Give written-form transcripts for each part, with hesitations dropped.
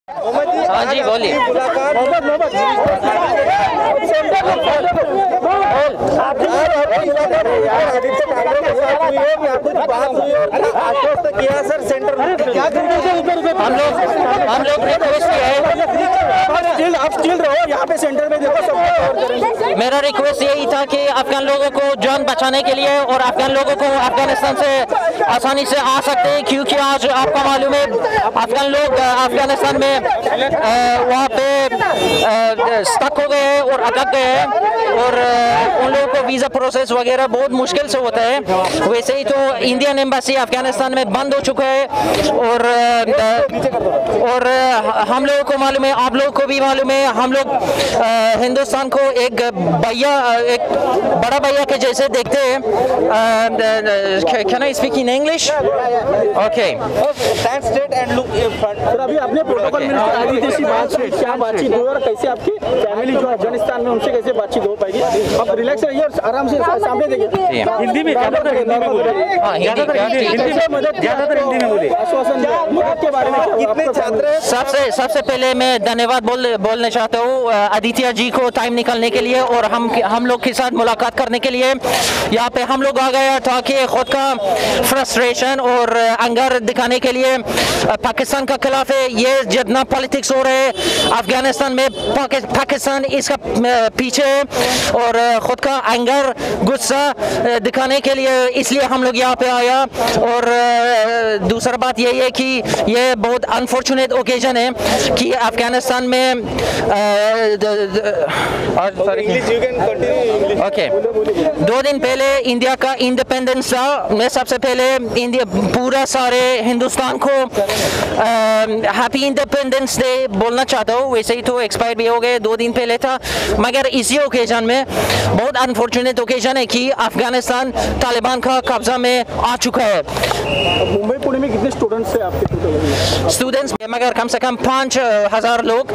हाँ जी बोलिए। किया सर सेंटर हम लोग रिक्वेस्ट किया है, आप स्टिल रहो यहाँ पे सेंटर में देखो सब। मेरा रिक्वेस्ट यही था कि अफगान लोगों को जान बचाने के लिए और अफगान लोगों को अफगानिस्तान से आसानी से आ सकते हैं, क्योंकि आज आपका मालूम है अफगान लोग अफगानिस्तान में वहाँ पे स्टक हो गए हैं और अटक गए हैं, और उन लोगों को वीज़ा प्रोसेस वगैरह बहुत मुश्किल से होता है। वैसे ही तो इंडियन एम्बेसी अफगानिस्तान में बंद हो चुका है, और हम लोगों को मालूम है, आप लोगों को भी मालूम है, हम लोग हिंदुस्तान को एक भैया, एक बड़ा भैया के जैसे देखते हैं। Can I speak in English? Okay. Stand straight and look in front. Sir अभी अपने प्रोटोकॉल मिनिस्टर आदित्य सिंह क्या बातचीत हुई और कैसे आपकी फैमिली जो अफगानिस्तान में उनसे कैसे बातचीत हो पाएगी? आप रिलैक्स रहिए और आराम से सामने देखिए। हिंदी में ज्यादातर हिंदी में बोले। ज्यादातर हिंदी में बोले। आश्वासन के बारे में कितने छात्र? सबसे पहले मैं धन्यवाद बोलना चाहता हूँ आदित्य जी को टाइम निकालने के लिए और हम लोग के साथ मुलाकात करने के लिए। यहाँ पे हम लोग आ गए ताकि खुद का फ्रस्ट्रेशन और एंगर दिखाने के लिए पाकिस्तान का खिलाफ है। ये जितना पॉलिटिक्स हो रहे हैं अफगानिस्तान में, पाकिस्तान इसका पीछे है, और खुद का एंगर गुस्सा दिखाने के लिए इसलिए हम लोग यहाँ पे आया। और दूसरा बात यही है कि ये बहुत अनफॉर्चुनेट ओकेजन है कि अफगानिस्तान में ओके 2 दिन पहले इंडिया का इंडिपेंडेंस था। मैं सबसे पहले इंडिया पूरा सारे हिंदुस्तान को हैप्पी इंडिपेंडेंस डे बोलना चाहता हूँ। वैसे ही तो एक्सपायर भी हो गए, 2 दिन पहले था, मगर इसी ओकेजन में बहुत अनफॉर्चुनेट ओकेजन है कि अफगानिस्तान तालिबान का कब्जा में आ चुका है। मुंबई पुणे में कितने स्टूडेंट्स हैं आपके? स्टूडेंट्स मगर कम से कम 5,000 लोग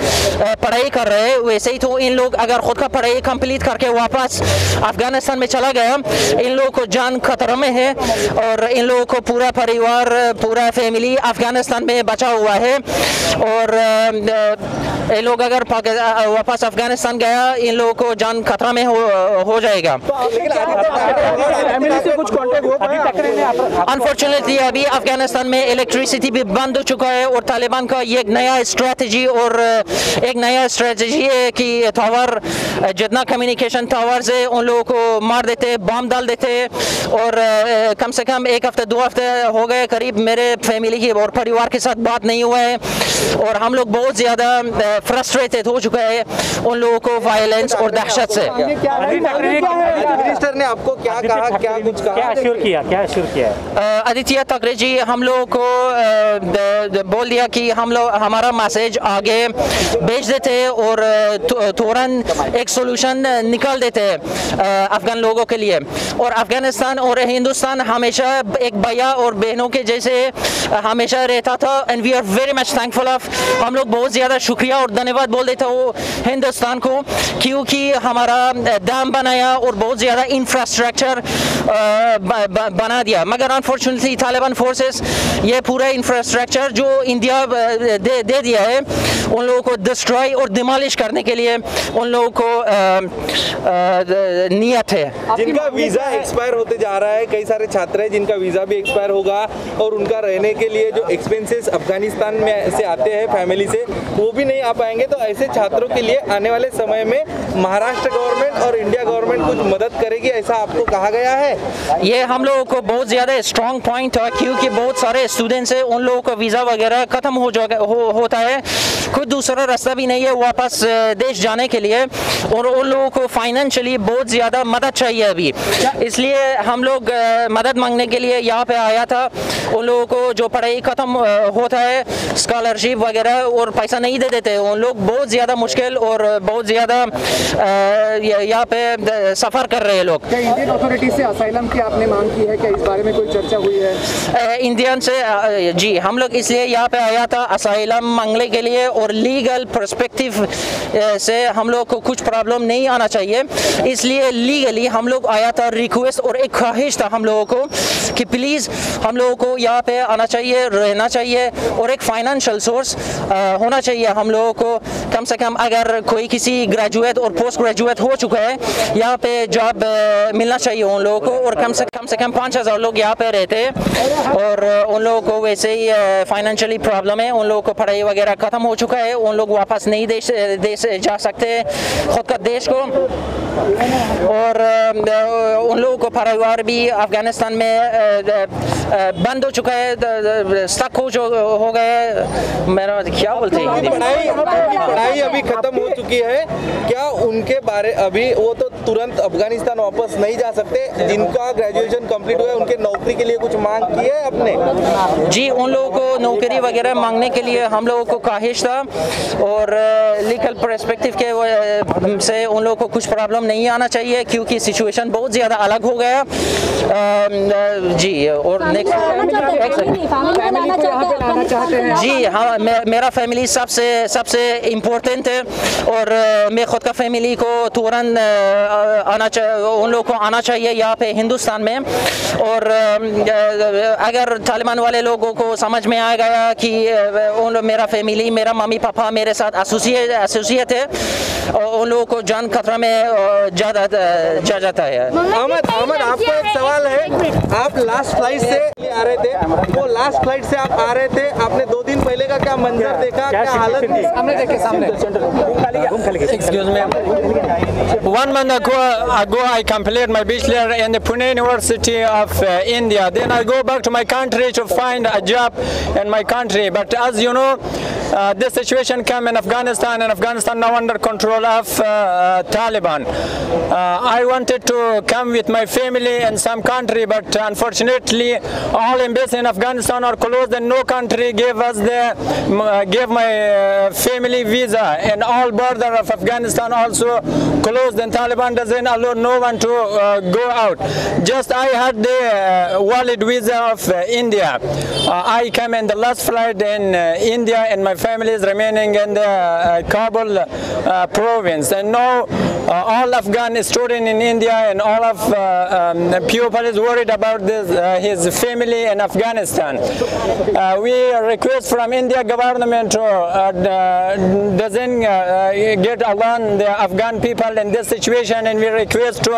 पढ़ाई कर रहे हैं। वैसे ही तो इन लोग अगर खुद का पढ़ाई कंप्लीट करके वापस अफगानिस्तान में चला गया, इन लोगों को जान खतरा में है, और इन लोगों को पूरा परिवार, पूरा फैमिली अफगानिस्तान में बचा हुआ है। और ये लोग अगर वापस अफगानिस्तान गया, इन लोगों को जान खतरा में हो जाएगा। अनफॉर्चुनेटली अभी अफगानिस्तान में इलेक्ट्रिसिटी भी बंद हो चुका है, और तालिबान का ये एक नया स्ट्रेटजी है कि टावर, जितना कम्युनिकेशन टावर्स है उन लोगों को मार देते, बम डाल देते। और कम से कम 1 हफ्ते 2 हफ्ते हो गए करीब मेरे फैमिली की और परिवार के साथ बात नहीं हुआ है, और हम लोग बहुत ज़्यादा फ्रस्ट्रेटेड हो चुका है उन लोगों को वायलेंस और दहशत से। मिनिस्टर ने आपको क्या कहा, क्या कुछ कहा, क्या अश्योर किया? आदित्य ठाकरे जी हम लोगों को बोल दिया कि हम लोग हमारा मैसेज आगे भेज देते और तुरंत एक सोल्यूशन निकाल देते अफगान लोगों के लिए। और अफगानिस्तान और हिंदुस्तान हमेशा एक भैया और बहनों के जैसे हमेशा रहता था, and we are very much thankful of. हम लोग बहुत ज़्यादा शुक्रिया और धन्यवाद बोल देते हो हिंदुस्तान को, क्योंकि हमारा डैम बनाया और बहुत ज़्यादा इंफ्रास्ट्रक्चर बना दिया। मगर अनफॉर्चुनेटली तालिबान फोर्सेस ये पूरा इंफ्रास्ट्रक्चर जो इंडिया दे दिया है, उन लोगों को डिस्ट्रॉय और डिमोलिश करने के लिए उन लोगों को नियत है। जिनका वीज़ा एक्सपायर होते जा रहा है, कई सारे छात्र हैं जिनका वीज़ा भी एक्सपायर होगा, और उनका रहने के लिए जो एक्सपेंसेस अफगानिस्तान में से आते हैं फैमिली से, वो भी नहीं आ पाएंगे। तो ऐसे छात्रों के लिए आने वाले समय में महाराष्ट्र गवर्नमेंट और इंडिया गवर्नमेंट कुछ मदद करेगी, ऐसा आपको कहा गया है? ये हम लोगों को बहुत ज़्यादा स्ट्रॉन्ग पॉइंट है, क्योंकि बहुत सारे स्टूडेंट्स हैं, उन लोगों का वीज़ा वगैरह ख़त्म होता है, कोई दूसरा रास्ता भी नहीं है वापस देश जाने के लिए, और उन लोगों को फाइनेंशियली बहुत ज़्यादा मदद चाहिए अभी। इसलिए हम लोग मदद मांगने के लिए यहाँ पे आया था। उन लोगों को जो पढ़ाई ख़त्म होता है, स्कॉलरशिप वगैरह और पैसा नहीं दे देते, उन लोग बहुत ज़्यादा मुश्किल और बहुत ज़्यादा यहाँ पे सफ़र कर रहे हैं लोग। क्या इंडियन अथॉरिटी से असाइलम की आपने मांग की है? क्या इस बारे में कोई चर्चा हुई है? इंडियन से जी हम लोग इसलिए यहाँ पे आया था असाइलम मांगने के लिए, और लीगल पर्सपेक्टिव से हम लोग को कुछ प्रॉब्लम नहीं आना चाहिए, इसलिए लीगली हम लोग आया था। रिक्वेस्ट और एक ख्वाहिश था हम लोगों को कि प्लीज़ हम लोगों को यहाँ पे आना चाहिए, रहना चाहिए, और एक फाइनेंशियल सोर्स होना चाहिए हम लोगों को। कम से कम अगर कोई किसी ग्रेजुएट और पोस्ट ग्रेजुएट हो चुका है, यहाँ पे जॉब मिलना चाहिए उन लोगों को, और कम से कम 5,000 लोग यहाँ पे रहते हैं, और उन लोगों को वैसे ही फाइनेंशियली प्रॉब्लम है, उन लोगों को पढ़ाई वगैरह ख़त्म हो चुका है, उन लोग वापस नहीं देश जा सकते खुद का देश को, और उन लोगों को परिवार भी अफगानिस्तान में बंद हो चुका है, स्टक हो गए। मेरा क्या बोलते हैं, पढ़ाई अभी खत्म हो चुकी है, क्या उनके बारे अभी वो तो तुरंत अफगानिस्तान वापस नहीं जा सकते? जिनका ग्रेजुएशन कंप्लीट हुआ है उनके नौकरी के लिए कुछ मांग की है आपने? जी उन लोगों को नौकरी वगैरह मांगने के लिए हम लोगों को ख्वाहिश था, और लीगल पर्सपेक्टिव के से उन लोगों को कुछ प्रॉब्लम नहीं आना चाहिए, क्योंकि सिचुएशन बहुत ज़्यादा अलग हो गया। जी और जी हाँ, मेरा फैमिली सबसे इम्पोर्टेंट है, और मैं खुद का फैमिली को तुरंत उन लोगों को आना चाहिए यहाँ पे हिंदुस्तान में। और अगर तालिबान वाले लोगों को समझ में आ गया कि मेरा फैमिली, मेरा मम्मी पापा मेरे साथ एसोसिएट है, उन लोगों को जान खतरा में जा जाता है। अहमद आपको एक सवाल है, आप लास्ट फ्लाइट से आ रहे थे, वो लास्ट फ्लाइट से आप आ रहे थे, आपने 2 दिन पहले का क्या मंजर देखा, क्या हालत थी? सामने देखिए, सामने। Excuse me. 1 month ago I completed my bachelor in the Pune University of India. Then I go back to my country to find a job in my country. But as you know, this situation came in Afghanistan, and Afghanistan now under control of Taliban. I wanted to come with my family in some country, but unfortunately all embassies in Afghanistan are closed, and no country gave my family visa, and all border of Afghanistan also closed, and Taliban doesn't allow no one to go out. Just I had the valid visa of India. I came in the last flight in India, and my family is remaining in the Kabul province, and now all Afghan students in India and all of people is worried about his family in Afghanistan. We request from India government to doesn't get along the Afghan people in this situation, and we request to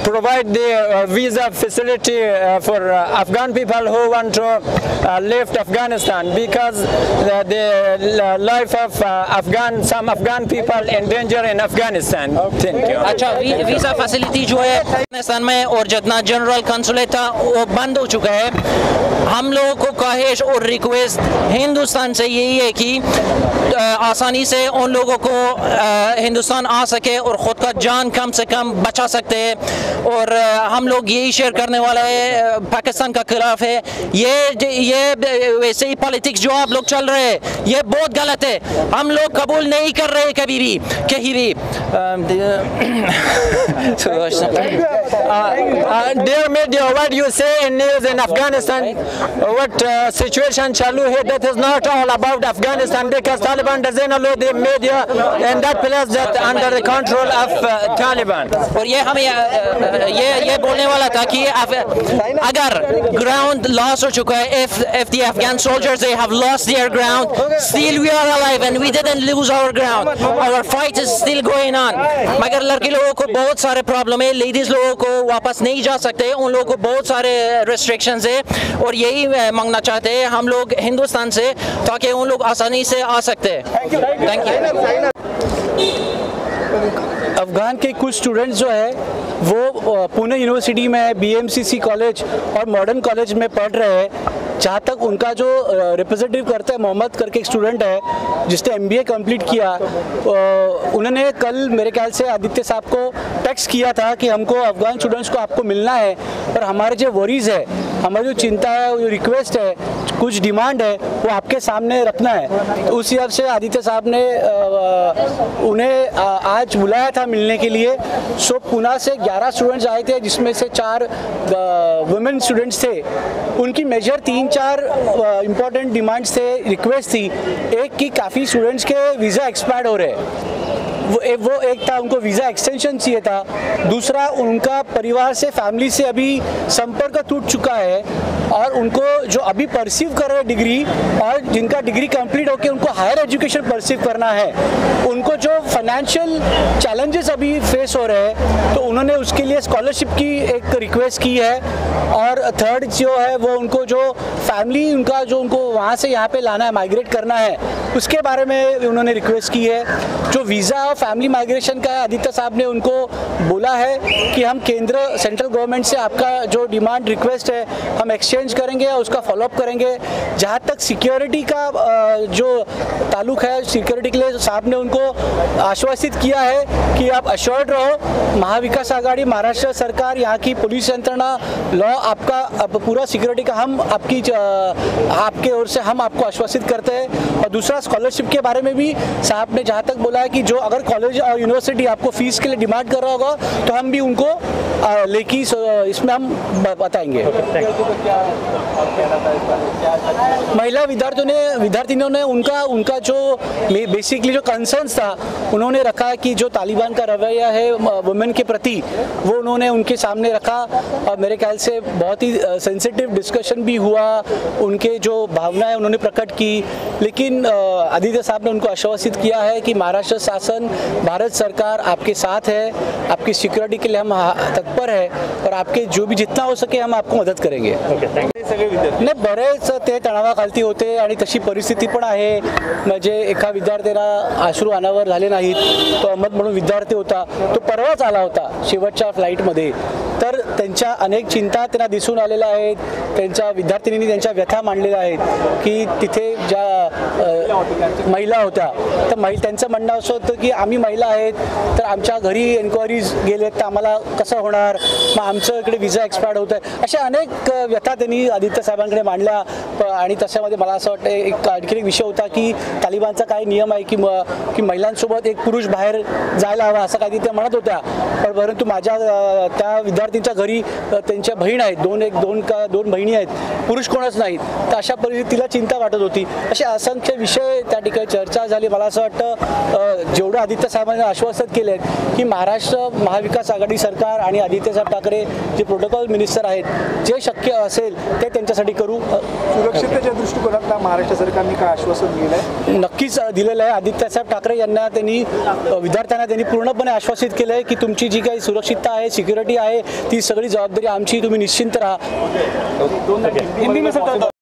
provide the visa facility for Afghan people who want to leave Afghanistan, because the life of some Afghan people in danger in Afghanistan. Thank you. अच्छा, visa facility जो है अफगानिस्तान में और जितना general consulate था वो बंद हो चुका है। हम लोगों को ख्वाहिश और रिक्वेस्ट हिंदुस्तान से यही है कि आसानी से उन लोगों को हिंदुस्तान आ सके और ख़ुद का जान कम से कम बचा सकते हैं। और हम लोग यही शेयर करने वाला है, पाकिस्तान का खिलाफ है। ये वैसे ही पॉलिटिक्स जो आप लोग चल रहे हैं ये बहुत गलत है, हम लोग कबूल नहीं कर रहे कभी भी कहीं भी। Dear media, what you say in news in Afghanistan, what situation चालू है, that is not all about Afghanistan, because Taliban doesn't allow the media and that place that under the control of Taliban. और ये हमें ये बोलने वाला था कि अगर ground loss हो चुका है, if the Afghan soldiers they have lost their ground, still we are alive and we didn't lose our ground, our fight is still going on. मगर लड़की लोगों को बहुत सारे प्रॉब्लम है, लेडीज लोगों को वापस नहीं जा सकते, उन लोगों को बहुत सारे रेस्ट्रिक्शंस है, और यही मांगना चाहते हैं हम लोग हिंदुस्तान से, ताकि उन लोग आसानी से आ सकते हैं। Thank you. अफ़गान के कुछ स्टूडेंट्स जो है वो पुणे यूनिवर्सिटी में BMCC कॉलेज और मॉडर्न कॉलेज में पढ़ रहे हैं। जहाँ तक उनका जो रिप्रेजेंटेटिव करता है, मोहम्मद करके एक स्टूडेंट है जिसने MBA कंप्लीट किया, उन्होंने कल मेरे ख्याल से आदित्य साहब को टेक्स्ट किया था कि हमको अफ़गान स्टूडेंट्स को आपको मिलना है, और हमारे जो वरीज़ है, हमारी जो चिंता है, जो रिक्वेस्ट है, कुछ डिमांड है वो आपके सामने रखना है। तो उस हिसाब से आदित्य साहब ने उन्हें आज बुलाया था मिलने के लिए। सो पुणे से 11 स्टूडेंट्स आए थे, जिसमें से 4 वुमेन स्टूडेंट्स थे। उनकी मेजर 3-4 इम्पोर्टेंट डिमांड्स थे, रिक्वेस्ट थी। एक कि काफ़ी स्टूडेंट्स के वीज़ा एक्सपायर्ड हो रहे हैं, वो एक था, उनको वीज़ा एक्सटेंशन चाहिए था। दूसरा, उनका परिवार से, फैमिली से अभी संपर्क टूट चुका है और उनको जो अभी परसीव कर रहे हैं डिग्री, और जिनका डिग्री कंप्लीट होकर उनको हायर एजुकेशन परसीव करना है, उनको जो फाइनेंशियल चैलेंजेस अभी फेस हो रहे हैं, तो उन्होंने उसके लिए स्कॉलरशिप की एक रिक्वेस्ट की है। और थर्ड जो है वो उनको जो फैमिली उनका जो उनको वहाँ से यहाँ पे लाना है, माइग्रेट करना है, उसके बारे में उन्होंने रिक्वेस्ट की है। जो वीज़ा और फैमिली माइग्रेशन का है, आदित्य साहब ने उनको बोला है कि हम केंद्र सेंट्रल गवर्नमेंट से आपका जो डिमांड रिक्वेस्ट है हम एक्सचेंज करेंगे और उसका फॉलोअप करेंगे। जहाँ तक सिक्योरिटी का जो ताल्लुक है, सिक्योरिटी के लिए साहब ने उनको आश्वासित किया है कि आप अश्योर्ड रहो, महाविकास आघाड़ी, महाराष्ट्र सरकार, यहाँ की पुलिस यंत्रणा, लॉ, आपका पूरा सिक्योरिटी का हम आपके ओर से हम आपको आश्वासित करते हैं। और दूसरा, स्कॉलरशिप के बारे में भी साहब ने जहाँ तक बोला है कि जो अगर कॉलेज और यूनिवर्सिटी आपको फीस के लिए डिमांड कर रहा होगा तो हम भी उनको लेखी इसमें हम बताएंगे। महिला विद्यार्थियों ने उनका जो बेसिकली जो कंसर्न्स था उन्होंने रखा कि जो तालिबान का रवैया है वुमेन के प्रति, वो उन्होंने उनके सामने रखा। और मेरे ख्याल से बहुत ही सेंसिटिव डिस्कशन भी हुआ, उनके जो भावनाएं उन्होंने प्रकट की। लेकिन आदित्य साहब ने उनको आश्वासित किया है कि महाराष्ट्र शासन, भारत सरकार आपके साथ है, आपकी सिक्योरिटी के लिए हम तत्पर है और आपके जो भी जितना हो सके हम आपको मदत करेंगे। नाही, बरेच ते तणावाखाली होते आणि तशी परिस्थिती पण आहे। म्हणजे एका विद्यार्थ्याला अश्रू अनावर झाले नाहीत। तो अहमद म्हणून विद्यार्थी होता, तो परवाच आला होता शेवटच्या फ्लाईटमध्ये। तर त्यांच्या अनेक चिंता त्यांना दिसून आलेल्या आहेत। त्यांच्या विद्यार्थिनींनी त्यांच्या व्यथा मांडलेल्या आहेत की तिथे ज्या महिला होत्या, तर त्यांचं म्हणणं असं होतं की आम्ही महिला आहेत, तर आमच्या घरी एन्क्वायरीज गेलेत, तर आम्हाला कसं होणार, मग आमचं इकडे विजा एक्सपायर्ड होत आहे, अशा अनेक व्यथा त्यांनी आदित्य साहेबांकडे मांडल्या। आणि तशामध्ये मला असं वाटतं एक आणखी एक विषय होता की तालिबानचा काय नियम आहे की महिलांसोबत एक पुरुष बाहेर जायला हवा, असं काही ते म्हणत होत्या। पण परंतु माझ्या त्या विद्यार्थ्यांच्या घरी त्यांच्या बहीण आहेत, दोन बहिणी आहेत, पुरुष कोणच नाहीत। तर अशा परिस्थितीत तिला चिंता वाटत होती। असे असंख्य विषय त्या ठिकाणी चर्चा झाली। मला असं वाटतं जेवढं आदित्य साहेबांनी आश्वासित केले की महाराष्ट्र महाविकास आघाडी सरकार आणि आदित्य साहेब ठाकरे जे प्रोटोकॉल मिनिस्टर आहेत, जे शक्य असेल ते त्यांच्यासाठी करू। सुरक्षिततेच्या दृष्टिकोनातून महाराष्ट्र सरकारने काय आश्वासन दिलेलं आहे? नक्कीच दिलेलं आहे। आदित्य साहेब ठाकरे यांना विद्यार्थ्यांना त्यांनी पूर्णपणे आश्वासित केलं आहे की तुमची जी काही सुरक्षितता आहे, सिक्युरिटी आहे, ती सगळी जबाबदारी आमची, तुम्ही निश्चिंत राहा।